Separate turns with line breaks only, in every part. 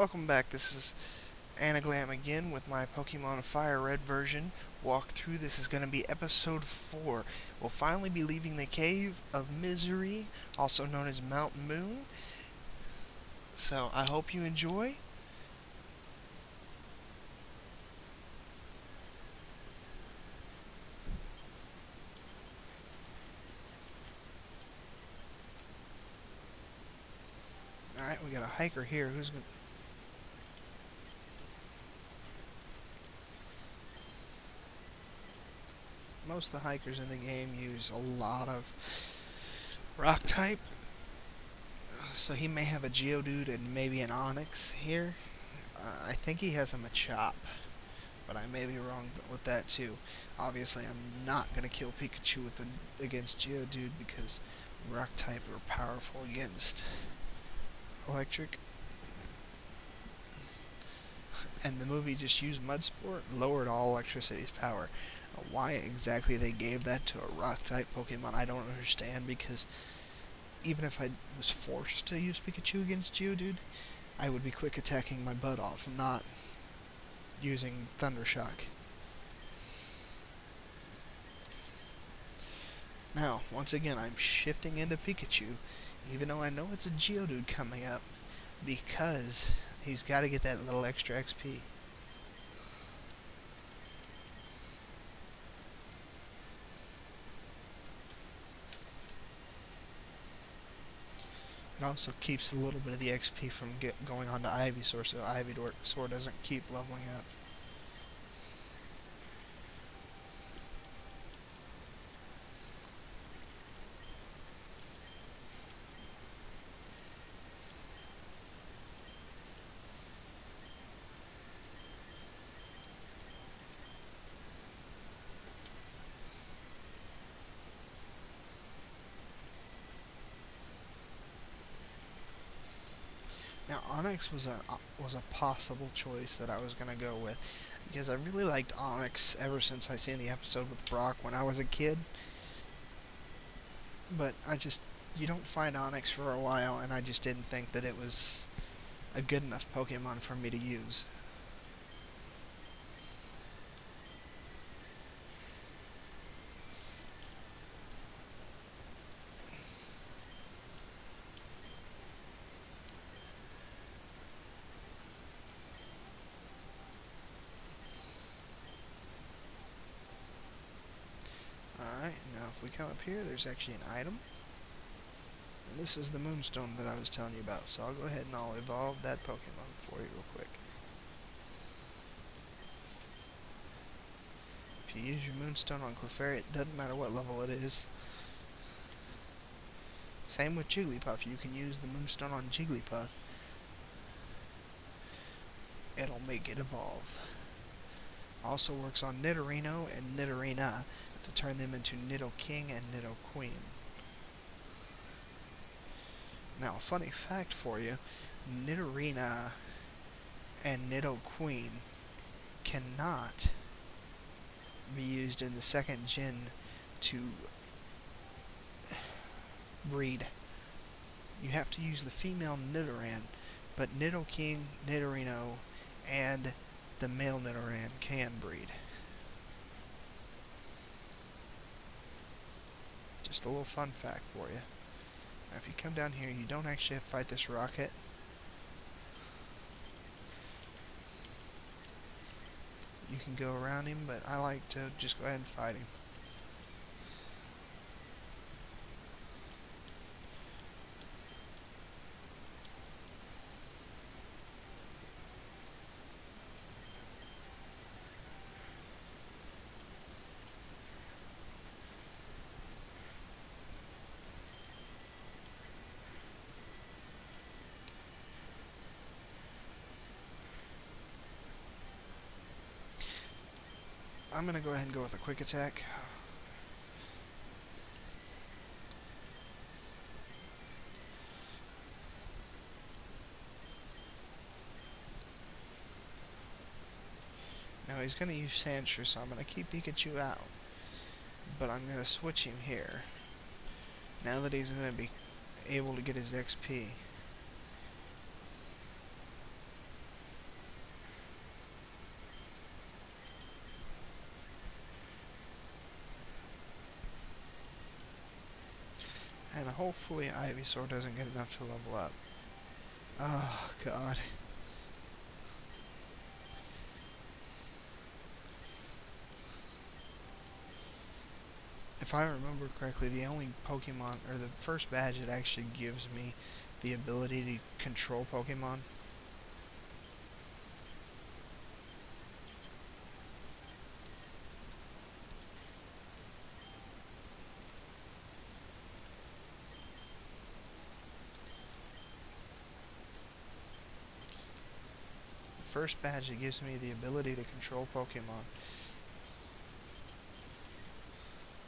welcome back. This is Anaglam again with my Pokemon Fire Red version walkthrough. This is going to be episode 4. We'll finally be leaving the Cave of Misery, also known as Mount Moon. So I hope you enjoy. Alright, we got a hiker here. Who's going to... Most of the hikers in the game use a lot of rock type. So he may have a Geodude and maybe an Onix here. I think he has a Machop, but I may be wrong with that too. Obviously, I'm not going to kill Pikachu against Geodude because rock type are powerful against electric. And the movie just used Mudsport, lowered all electricity's power. Why exactly they gave that to a rock type Pokemon, I don't understand, because even if I was forced to use Pikachu against Geodude, I would be quick attacking my butt off, not using Thunder Shock. Now, once again, I'm shifting into Pikachu, even though I know it's a Geodude coming up, because he's got to get that little extra XP. It also keeps a little bit of the XP from going on to Ivysaur, so Ivysaur doesn't keep leveling up. Now, Onix was a possible choice that I was gonna go with, because I really liked Onix ever since I seen the episode with Brock when I was a kid. But you don't find Onix for a while, and I just didn't think that it was a good enough Pokemon for me to use. Alright, now if we come up here, there's actually an item. And this is the Moonstone that I was telling you about, so I'll go ahead and I'll evolve that Pokemon for you real quick. If you use your Moonstone on Clefairy, it doesn't matter what level it is. Same with Jigglypuff, you can use the Moonstone on Jigglypuff. It'll make it evolve. Also works on Nidorino and Nidorina to turn them into Nidoking and Nidoqueen. Now, a funny fact for you, Nidorina and Nidoqueen cannot be used in the second gen to breed. You have to use the female Nidoran, but Nidoking, Nidorino, and the male Nidoran can breed. Just a little fun fact for you. Now if you come down here, you don't actually have to fight this rocket. You can go around him, but I like to just go ahead and fight him. I'm going to go ahead and go with a quick attack. Now he's going to use Sandshrew, so I'm going to keep Pikachu out. But I'm going to switch him here. Now that he's going to be able to get his XP. hopefully Ivysaur doesn't get enough to level up. Oh, God. If I remember correctly, the only Pokemon, or the first badge that actually gives me the ability to control Pokemon. The first badge that gives me the ability to control Pokemon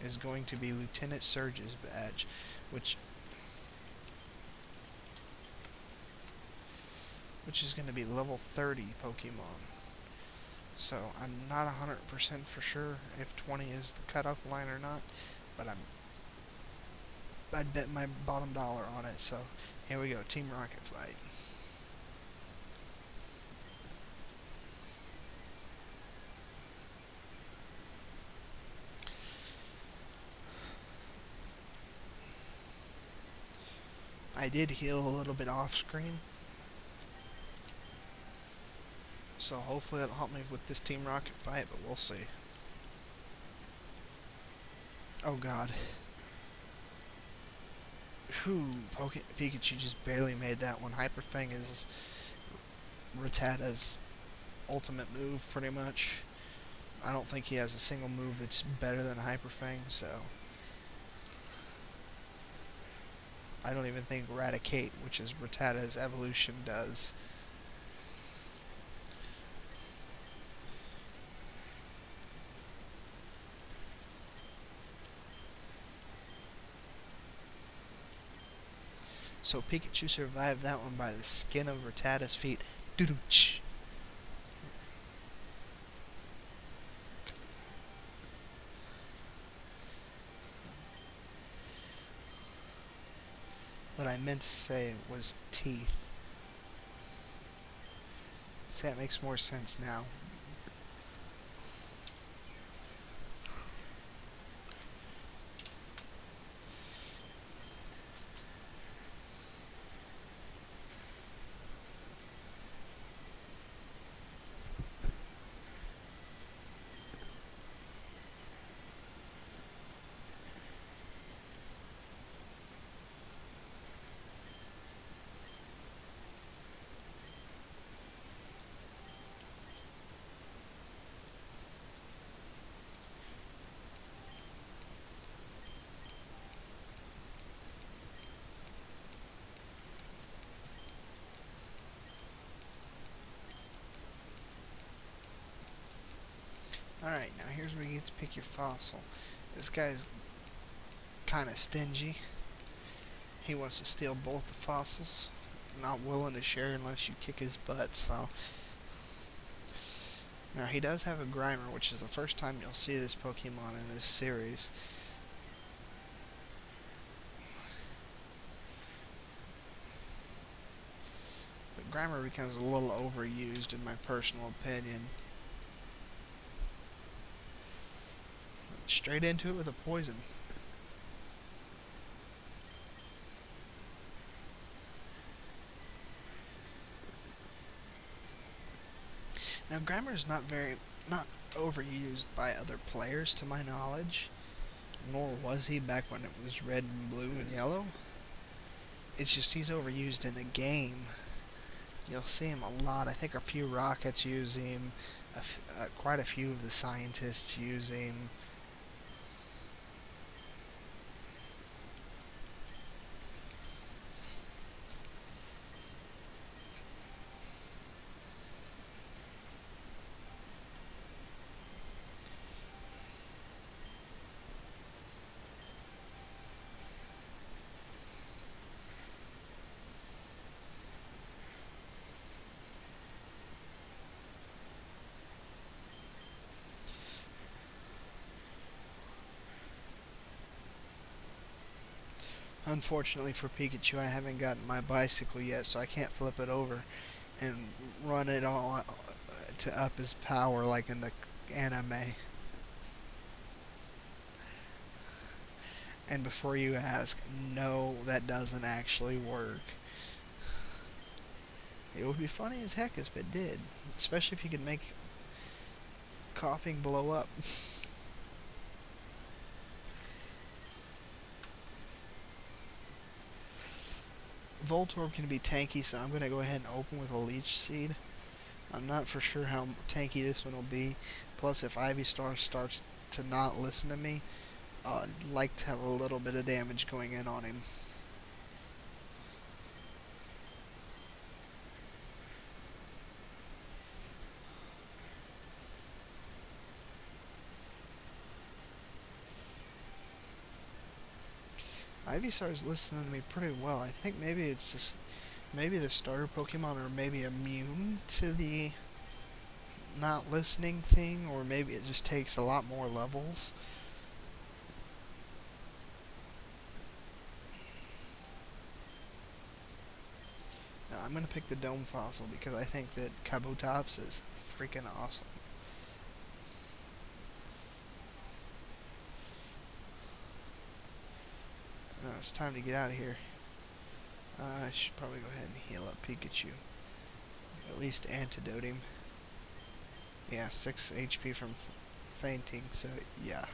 is going to be Lieutenant Surge's badge, which is going to be level 30 Pokemon. So I'm not 100% for sure if 20 is the cutoff line or not, but I'd bet my bottom dollar on it. So here we go, Team Rocket fight. I did heal a little bit off screen, so hopefully it'll help me with this Team Rocket fight, but we'll see. Oh God. Whew, Pikachu just barely made that one. Hyper Fang is Rattata's ultimate move, pretty much. I don't think he has a single move that's better than Hyper Fang, so I don't even think Raticate, which is Rattata's evolution, does. So Pikachu survived that one by the skin of Rattata's feet. Doo-doo-ch. What I meant to say was teeth. So that makes more sense now. Alright, now here's where you get to pick your fossil. This guy's kind of stingy. He wants to steal both the fossils. Not willing to share unless you kick his butt, so... Now, he does have a Grimer, which is the first time you'll see this Pokemon in this series. But Grimer becomes a little overused, in my personal opinion. Straight into it with a poison. Now, Grimer is not overused by other players, to my knowledge. Nor was he back when it was red and blue and yellow. It's just he's overused in the game. You'll see him a lot. I think a few Rockets use him. Quite a few of the scientists use him. Unfortunately for Pikachu, I haven't gotten my bicycle yet, so I can't flip it over and run it all to up his power like in the anime. And before you ask, no, that doesn't actually work. It would be funny as heck if it did, especially if you could make coughing blow up. Voltorb can be tanky, so I'm going to go ahead and open with a Leech Seed. I'm not for sure how tanky this one will be. Plus, if Ivysaur starts to not listen to me, I'd like to have a little bit of damage going in on him. Ivysaur's listening to me pretty well. I think maybe it's just maybe the starter Pokemon are maybe immune to the not listening thing, or maybe it just takes a lot more levels. Now, I'm going to pick the Dome Fossil because I think that Kabutops is freaking awesome. Now, it's time to get out of here. I should probably go ahead and heal up Pikachu. At least antidote him. Yeah, 6 HP from fainting, so yeah.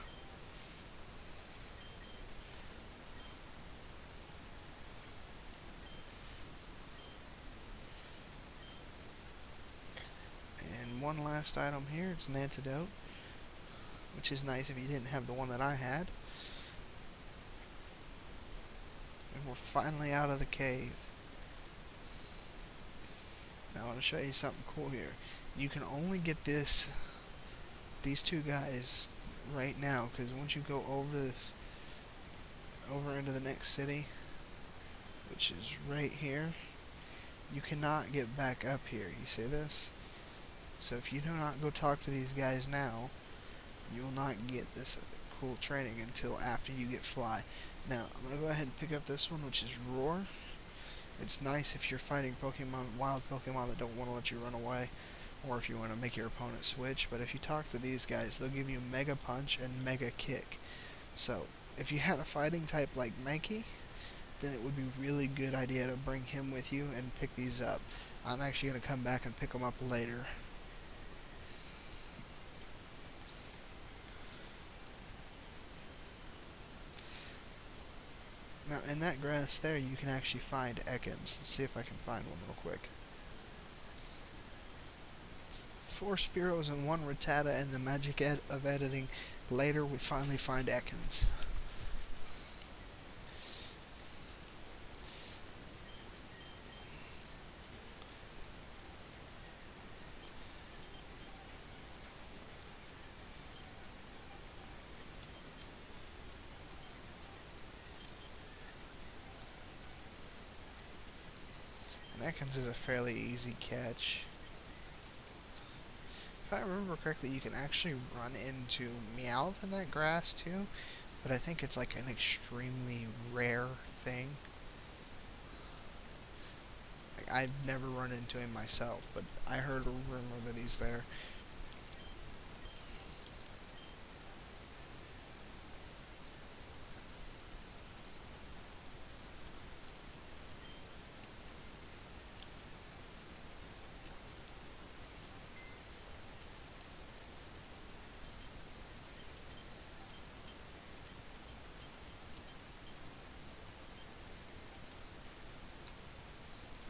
And one last item here, it's an antidote, which is nice if you didn't have the one that I had. And we're finally out of the cave. Now I want to show you something cool here. You can only get these two guys right now, because once you go over into the next city, which is right here, you cannot get back up here. You see this? So if you do not go talk to these guys now, you will not get this cool training until after you get Fly. Now, I'm going to go ahead and pick up this one, which is Roar. It's nice if you're fighting Pokemon, wild Pokemon that don't want to let you run away, or if you want to make your opponent switch. But if you talk to these guys, they'll give you Mega Punch and Mega Kick. So, if you had a fighting type like Mankey, then it would be a really good idea to bring him with you and pick these up. I'm actually going to come back and pick them up later. Now, in that grass there, you can actually find Ekans. Let's see if I can find one real quick. 4 Spearows and 1 Rattata, and the magic of editing. Later, we finally find Ekans. And Ekans is a fairly easy catch. If I remember correctly, you can actually run into Meowth in that grass too, but I think it's like an extremely rare thing. Like, I've never run into him myself, but I heard a rumor that he's there.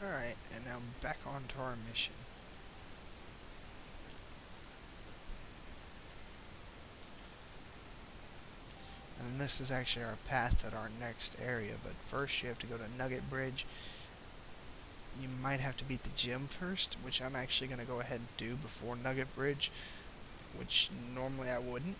Alright, and now back on to our mission. And this is actually our path at our next area, but first you have to go to Nugget Bridge. You might have to beat the gym first, which I'm actually going to go ahead and do before Nugget Bridge, which normally I wouldn't.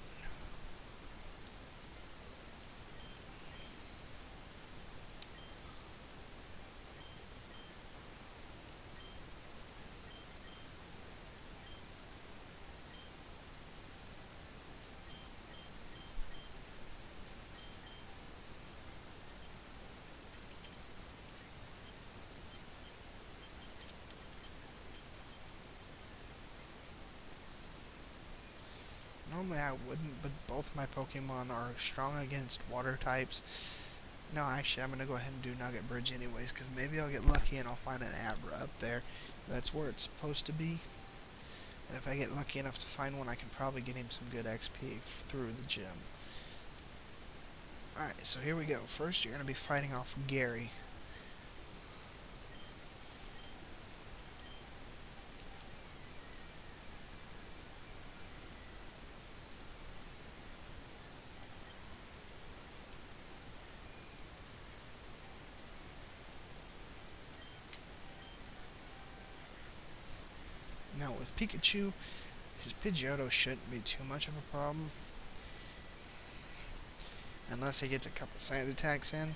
normally I wouldn't, but both my Pokemon are strong against water types. No, actually, I'm going to go ahead and do Nugget Bridge anyways, because maybe I'll get lucky and I'll find an Abra up there. That's where it's supposed to be. And if I get lucky enough to find one, I can probably get him some good XP through the gym. Alright, so here we go. First, you're going to be fighting off Gary. Now, with Pikachu, his Pidgeotto shouldn't be too much of a problem. Unless he gets a couple sand attacks in.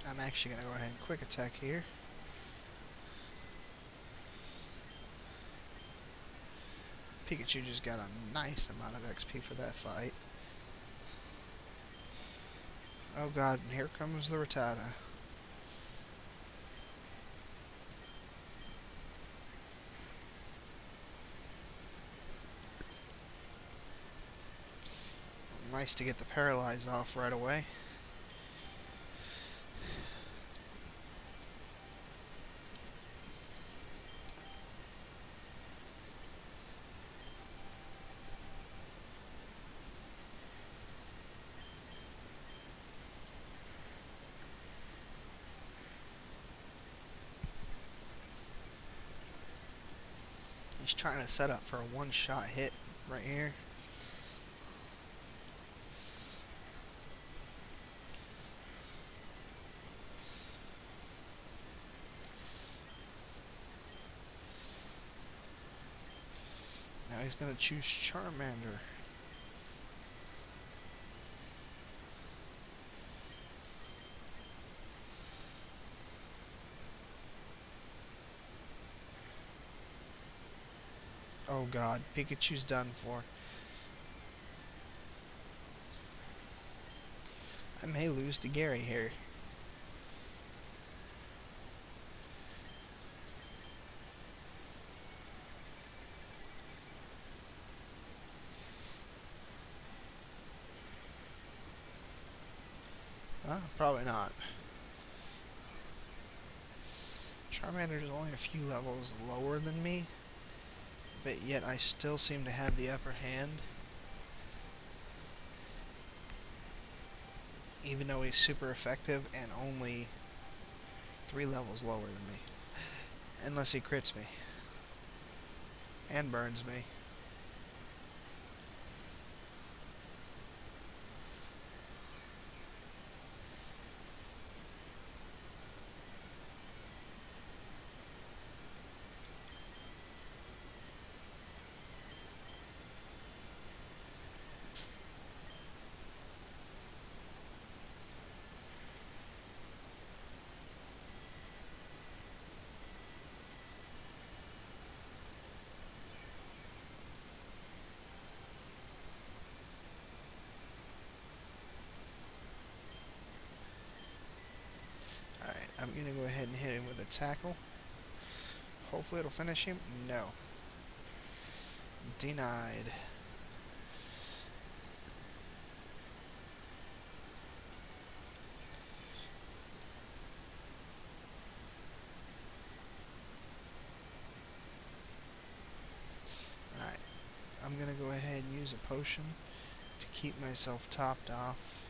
I'm actually going to go ahead and quick attack here. Pikachu just got a nice amount of XP for that fight. Oh god, and here comes the Rattata. Nice to get the Paralyze off right away. He's trying to set up for a one-shot hit right here. Now he's going to choose Charmander. Oh god, Pikachu's done for. I may lose to Gary here. Probably not. Charmander is only a few levels lower than me, but yet I still seem to have the upper hand. Even though he's super effective and only 3 levels lower than me. Unless he crits me. And burns me. Alright, I'm going to go ahead and hit him with a tackle. Hopefully it'll finish him. No. Denied. Alright, I'm going to go ahead and use a potion to keep myself topped off.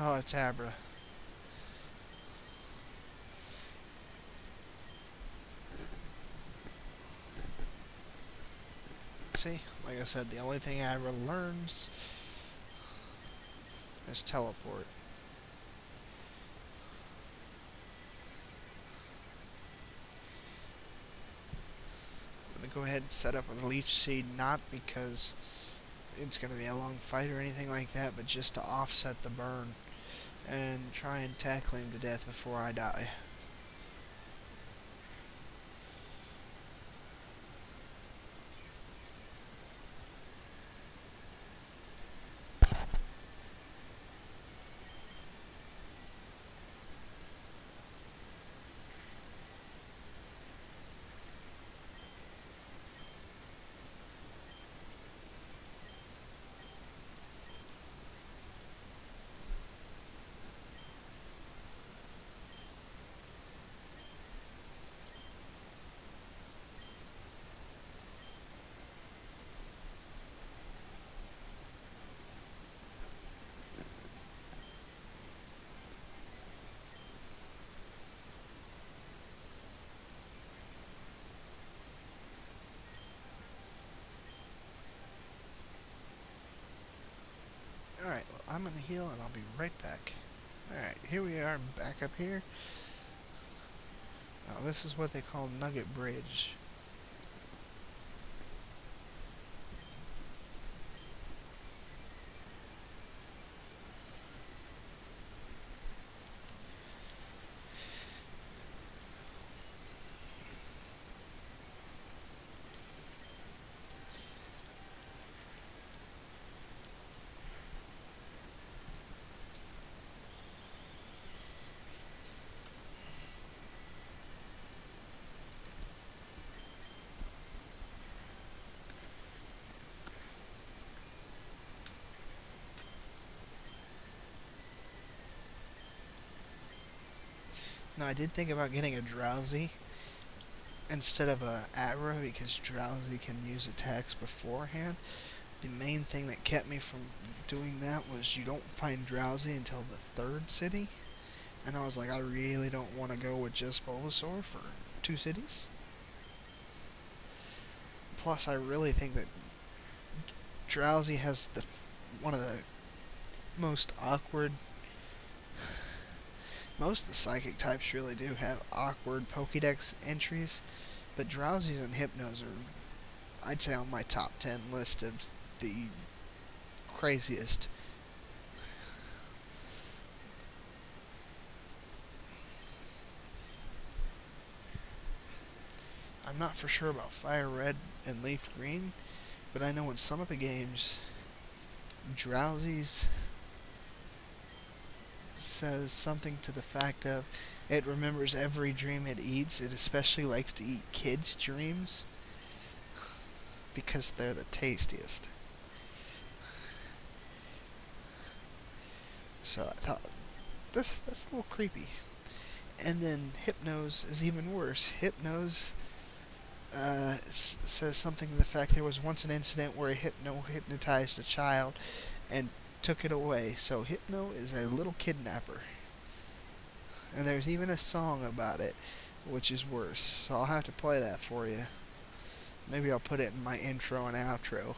Oh, it's Abra. See, like I said, the only thing Abra learns is teleport. go ahead and set up with a Leech Seed, not because it's going to be a long fight or anything like that, but just to offset the burn and try and tackle him to death before I die. Alright, well, I'm going to heal and I'll be right back. Alright, here we are back up here. Now, this is what they call Nugget Bridge. Now, I did think about getting a Drowsy instead of a Agra because Drowsy can use attacks beforehand. The main thing that kept me from doing that was you don't find Drowsy until the 3rd city. And I was like, I really don't want to go with just Bulbasaur for 2 cities. Plus, I really think that Drowsy has one of the most awkward. Most of the psychic types really do have awkward Pokédex entries, but Drowsies and Hypnos are, I'd say, on my top 10 list of the craziest. I'm not for sure about Fire Red and Leaf Green, but I know in some of the games, Drowsies says something to the fact of it remembers every dream it eats. It especially likes to eat kids' dreams because they're the tastiest. So I thought that's a little creepy. And then Hypnos is even worse. Hypnos says something to the fact there was once an incident where a Hypno hypnotized a child and took it away. So Hypno is a little kidnapper. And there's even a song about it, which is worse. So I'll have to play that for you. Maybe I'll put it in my intro and outro.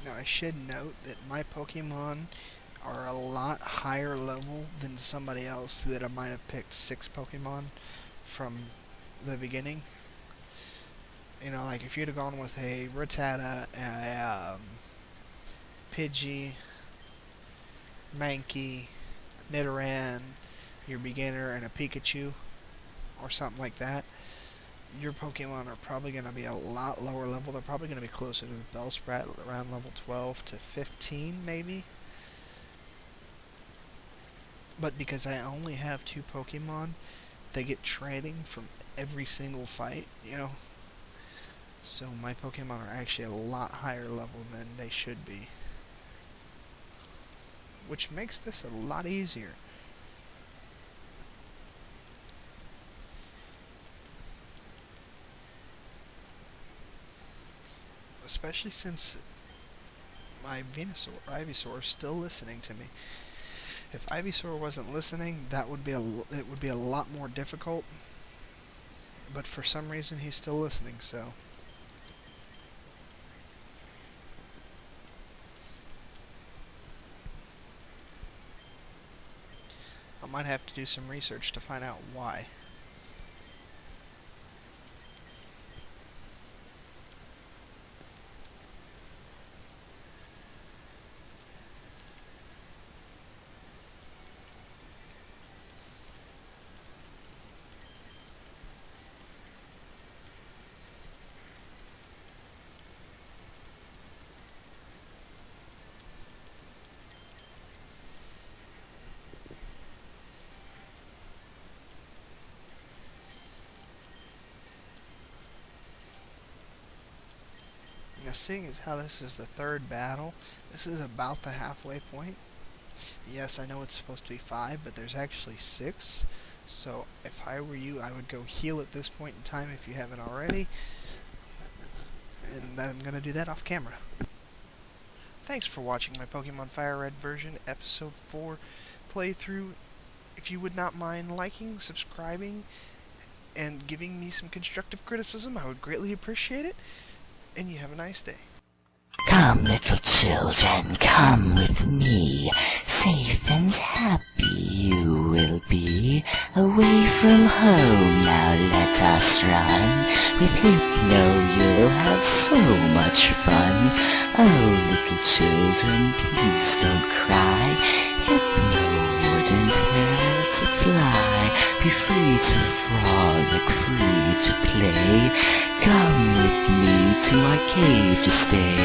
Now I should note that my Pokemon are a lot higher level than somebody else that I might have picked 6 Pokemon from the beginning. You know, like if you'd have gone with a Rattata, a Pidgey, Mankey, Nidoran, your beginner, and a Pikachu, or something like that, your Pokemon are probably going to be a lot lower level. They're probably going to be closer to the Bellsprat, around level 12 to 15, maybe. But because I only have 2 Pokemon, they get training from every single fight, you know. So my Pokemon are actually a lot higher level than they should be, which makes this a lot easier. Especially since my Ivysaur is still listening to me. If Ivysaur wasn't listening, it would be a lot more difficult. But for some reason, he's still listening. So I might have to do some research to find out why. Now, seeing as how this is the third battle, this is about the halfway point. Yes, I know it's supposed to be 5, but there's actually 6. So if I were you, I would go heal at this point in time if you haven't already. And I'm going to do that off camera. Thanks for watching my Pokemon Fire Red version Episode 4 playthrough. If you would not mind liking, subscribing, and giving me some constructive criticism, I would greatly appreciate it. And you have a nice day.
Come, little children, come with me. Safe and happy you will be. Away from home, now let us run. With Hypno you'll have so much fun. Oh, little children, please don't cry. Hypno wouldn't hurt to fly. Be free to frolic, free to play. Come with me to my cave to stay.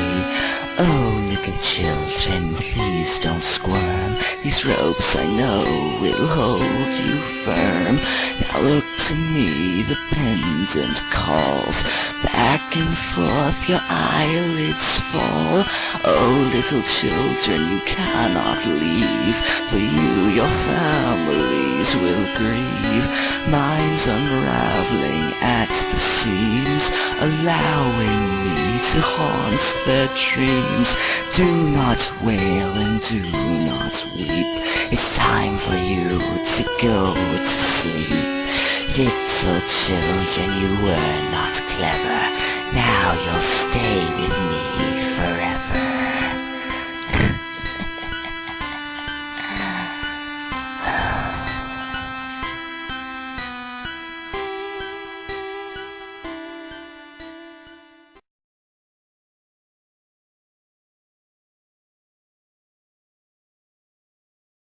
Oh, little children, please don't squirm. These ropes I know will hold you firm. Now look to me, the pendant calls. Back and forth your eyelids fall. Oh, little children, you cannot leave. For you, your families will grieve. Mine's unraveling at the seams, allowing me to haunt their dreams. Do not wail and do not weep. It's time for you to go to sleep. Little children, you were not clever. Now you'll stay